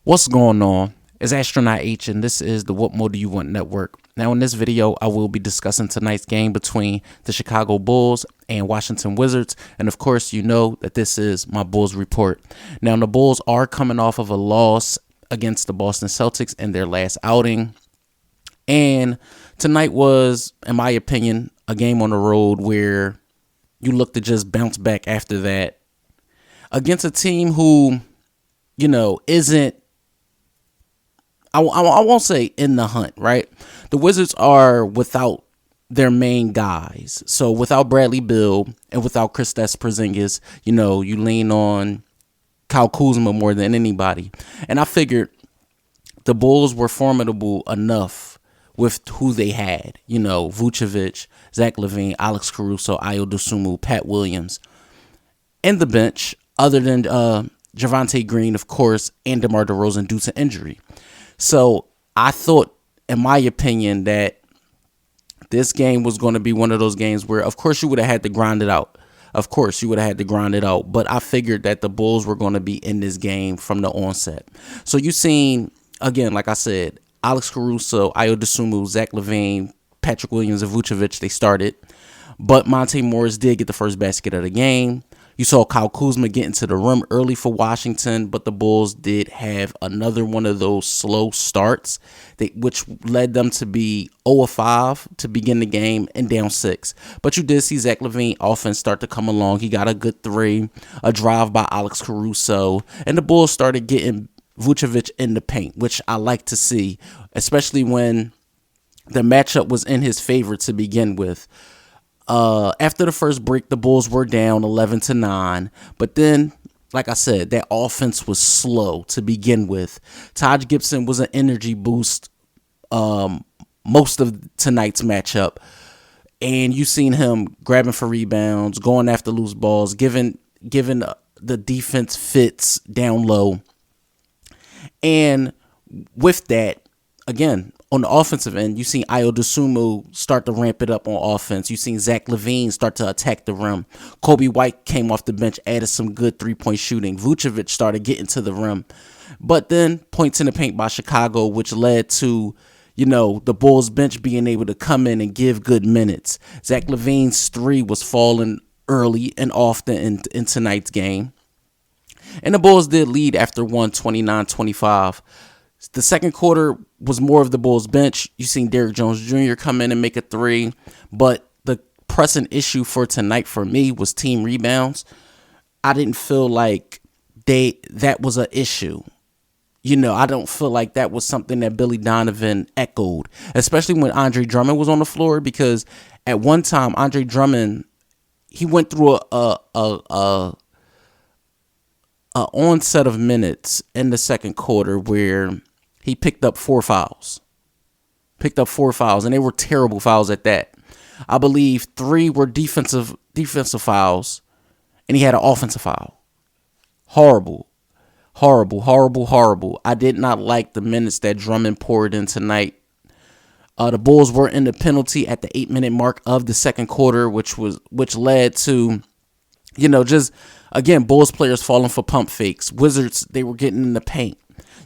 What's going on? It's Astronaut H, and this is the What More Do You Want Network. Now, in this video, I will be discussing tonight's game between the Chicago Bulls and Washington Wizards. And of course, you know that this is my Bulls report. Now, the Bulls are coming off of a loss against the Boston Celtics in their last outing. And tonight was, in my opinion, a game on the road where you look to just bounce back after that against a team who, isn't, I won't say in the hunt, right? The Wizards are without their main guys. So without Bradley Beal and without Kristaps Porzingis, you lean on Kyle Kuzma more than anybody. And I figured the Bulls were formidable enough with who they had. Vucevic, Zach LaVine, Alex Caruso, Ayo Dosunmu, Pat Williams. And the bench, other than Javonte Green, of course, and DeMar DeRozan due to injury. So I thought, in my opinion, that this game was going to be one of those games where, of course, you would have had to grind it out. But I figured that the Bulls were going to be in this game from the onset. So you seen, again, like I said, Alex Caruso, Ayo Dosunmu, Zach LaVine, Patrick Williams, and Vucevic, they started. But Monte Morris did get the first basket of the game. You saw Kyle Kuzma get into the rim early for Washington, but the Bulls did have another one of those slow starts, which led them to be 0-5 to begin the game and down 6. But you did see Zach LaVine offense start to come along. He got a good three, a drive by Alex Caruso, and the Bulls started getting Vucevic in the paint, which I like to see, especially when the matchup was in his favor to begin with. After the first break, the Bulls were down 11-9, but then, like I said, that offense was slow to begin with. Taj Gibson was an energy boost most of tonight's matchup, and you seen him grabbing for rebounds, going after loose balls, giving the defense fits down low, and with that, again, on the offensive end, you seen Ayo Dosunmu start to ramp it up on offense. You seen Zach LaVine start to attack the rim. Kobe White came off the bench, added some good three-point shooting. Vucevic started getting to the rim. But then points in the paint by Chicago, which led to, the Bulls bench being able to come in and give good minutes. Zach LaVine's three was falling early and often in tonight's game. And the Bulls did lead after 29-25. The second quarter was more of the Bulls bench. You seen Derrick Jones Jr. come in and make a three. But the pressing issue for tonight for me was team rebounds. I didn't feel like that was an issue. I don't feel like that was something that Billy Donovan echoed, especially when Andre Drummond was on the floor, because at one time Andre Drummond, he went through a onset of minutes in the second quarter where he picked up four fouls, and they were terrible fouls at that. I believe 3 were defensive fouls, and he had an offensive foul. Horrible. I did not like the minutes that Drummond poured in tonight. The Bulls were in the penalty at the 8-minute mark of the second quarter, which led to, just, again, Bulls players falling for pump fakes. Wizards, they were getting in the paint.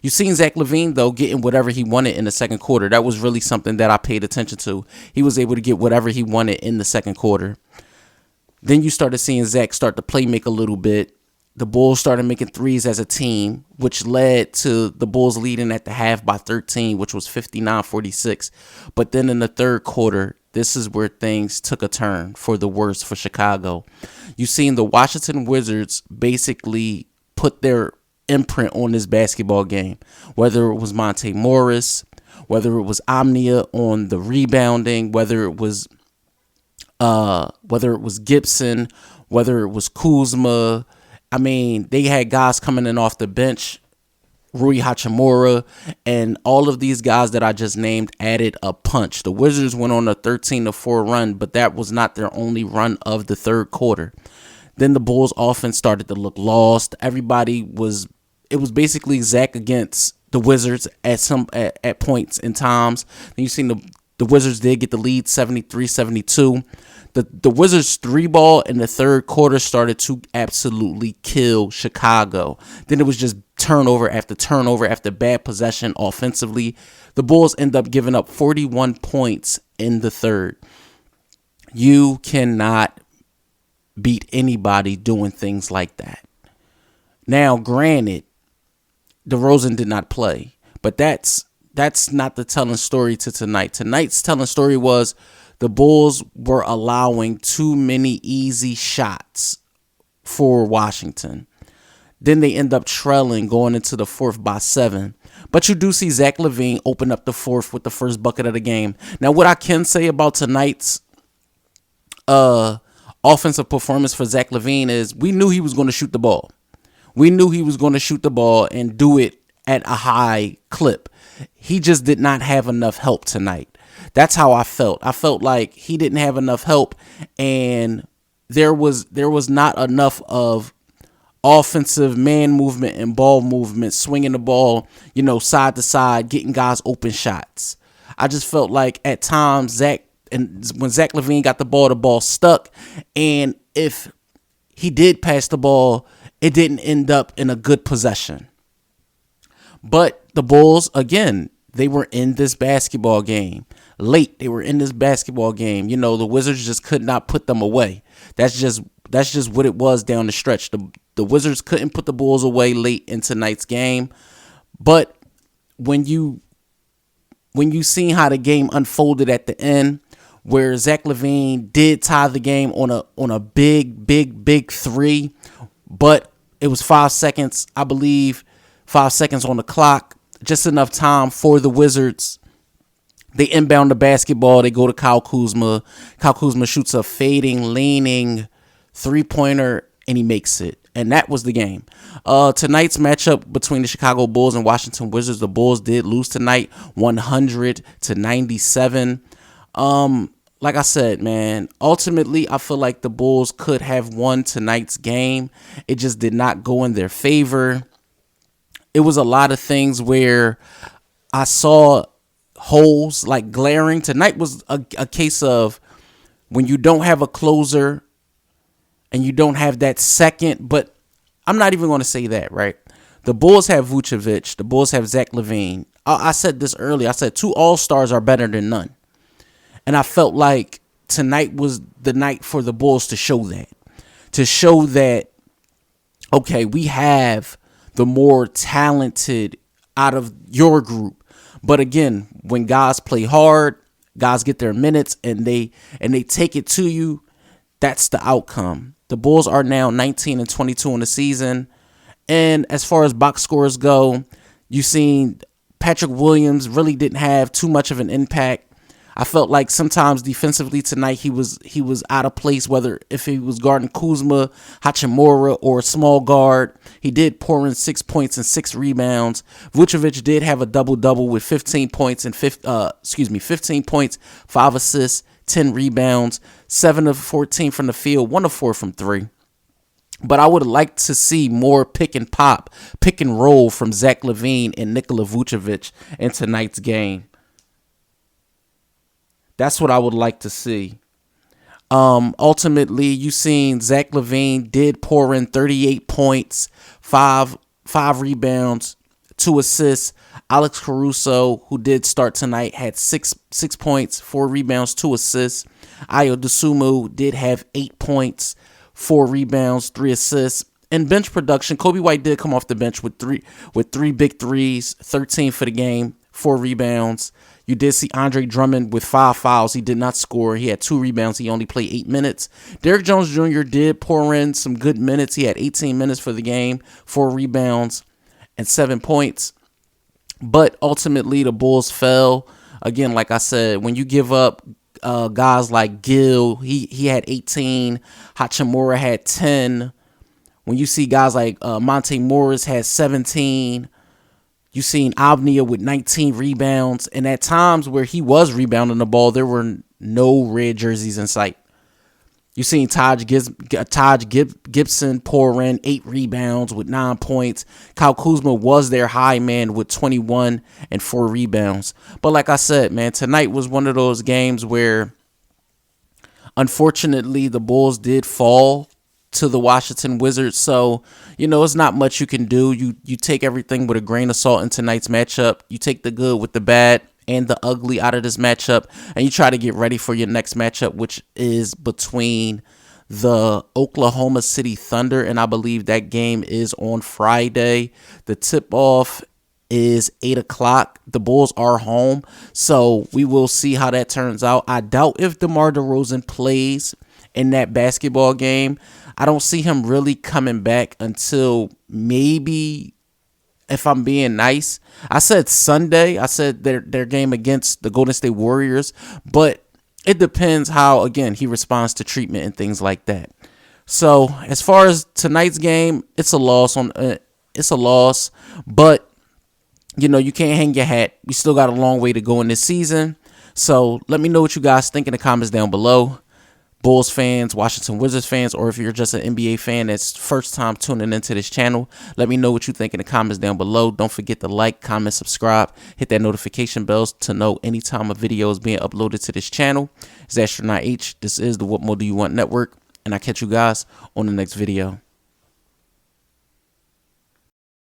You seen Zach LaVine, though, getting whatever he wanted in the second quarter. That was really something that I paid attention to. He was able to get whatever he wanted in the second quarter. Then you started seeing Zach start to play make a little bit. The Bulls started making threes as a team, which led to the Bulls leading at the half by 13, which was 59-46. But then in the third quarter, this is where things took a turn for the worse for Chicago. You seen the Washington Wizards basically put their imprint on this basketball game, whether it was Monte Morris, whether it was Omnia on the rebounding, whether it was Gibson, whether it was Kuzma. I mean, they had guys coming in off the bench, Rui Hachimura, and all of these guys that I just named added a punch. The Wizards went on a 13-4 run, but that was not their only run of the third quarter. Then the Bulls offense started to look lost. It was basically Zach against the Wizards at points and times. Then you seen the Wizards did get the lead 73-72. The Wizards 3-ball in the third quarter started to absolutely kill Chicago. Then it was just turnover after turnover after bad possession offensively. The Bulls end up giving up 41 points in the third. You cannot beat anybody doing things like that. Now, granted, DeRozan did not play, but that's not the telling story to tonight. Tonight's telling story was the Bulls were allowing too many easy shots for Washington. Then they end up trailing going into the fourth by 7. But you do see Zach LaVine open up the fourth with the first bucket of the game. Now, what I can say about tonight's offensive performance for Zach LaVine is we knew he was going to shoot the ball. We knew he was going to shoot the ball and do it at a high clip. He just did not have enough help tonight. That's how I felt. I felt like he didn't have enough help, and there was not enough of offensive man movement and ball movement, swinging the ball, side to side, getting guys open shots. I just felt like at times when Zach LaVine got the ball stuck, and if he did pass the ball, it didn't end up in a good possession. But the Bulls, again, they were in this basketball game. Late, they were in this basketball game. The Wizards just could not put them away. That's just what it was down the stretch. The Wizards couldn't put the Bulls away late in tonight's game. But when you seen how the game unfolded at the end, where Zach LaVine did tie the game on a big three, but it was 5 seconds, I believe, 5 seconds on the clock, just enough time for the Wizards. They inbound the basketball. They go to Kyle Kuzma. Kyle Kuzma shoots a fading, leaning three-pointer, and he makes it. And that was the game. Tonight's matchup between the Chicago Bulls and Washington Wizards, the Bulls did lose tonight, 100-97. Like I said, man, ultimately, I feel like the Bulls could have won tonight's game. It just did not go in their favor. It was a lot of things where I saw holes, like glaring. Tonight was a case of when you don't have a closer and you don't have that second, but I'm not even going to say that, right? The Bulls have Vucevic. The Bulls have Zach LaVine. I said this earlier. I said 2 All-Stars are better than none. And I felt like tonight was the night for the Bulls to show that. To show that, okay, we have the more talented out of your group. But again, when guys play hard, guys get their minutes and they take it to you, that's the outcome. The Bulls are now 19-22 in the season. And as far as box scores go, you've seen Patrick Williams really didn't have too much of an impact. I felt like sometimes defensively tonight he was out of place, whether if he was guarding Kuzma, Hachimura, or a small guard. He did pour in 6 points and 6 rebounds. Vucevic did have a double-double with 15 points, 5 assists, 10 rebounds, 7 of 14 from the field, 1 of 4 from 3. But I would have liked to see more pick and roll from Zach LaVine and Nikola Vucevic in tonight's game. That's what I would like to see. Ultimately, you seen Zach LaVine did pour in 38 points, 5 rebounds, 2 assists. Alex Caruso, who did start tonight, had 6 points, 4 rebounds, 2 assists. Ayo Dosunmu did have 8 points, 4 rebounds, 3 assists. In bench production, Kobe White did come off the bench with three big threes, 13 for the game, 4 rebounds. You did see Andre Drummond with 5 fouls. He did not score. He had 2 rebounds. He only played 8 minutes. Derrick Jones Jr. did pour in some good minutes. He had 18 minutes for the game, 4 rebounds, and 7 points. But ultimately, the Bulls fell. Again, like I said, when you give up guys like Gill, he had 18. Hachimura had 10. When you see guys like Monte Morris had 17. You seen Obnia with 19 rebounds. And at times where he was rebounding the ball, there were no red jerseys in sight. You seen Taj Gibson pour in 8 rebounds with 9 points. Kyle Kuzma was their high man with 21 and 4 rebounds. But like I said, man, tonight was one of those games where, unfortunately, the Bulls did fall to the Washington Wizards. So, it's not much you can do. You take everything with a grain of salt in tonight's matchup. You take the good with the bad and the ugly out of this matchup, and you try to get ready for your next matchup, which is between the Oklahoma City Thunder, and I believe that game is on Friday. The tip-off is 8 o'clock. The Bulls are home, so we will see how that turns out. I doubt if DeMar DeRozan plays in that basketball game. I don't see him really coming back until maybe, if I'm being nice, I said Sunday. I said their game against the Golden State Warriors, but it depends how, again, he responds to treatment and things like that. So as far as tonight's game, it's a loss. But you can't hang your hat. We still got a long way to go in this season. So let me know what you guys think in the comments down below. Bulls fans, Washington Wizards fans, or if you're just an NBA fan that's first time tuning into this channel, let me know what you think in the comments down below. Don't forget to like, comment, subscribe, hit that notification bell to know anytime a video is being uploaded to this channel. It's Astronaut H. This is the What More Do You Want Network, and I'll catch you guys on the next video.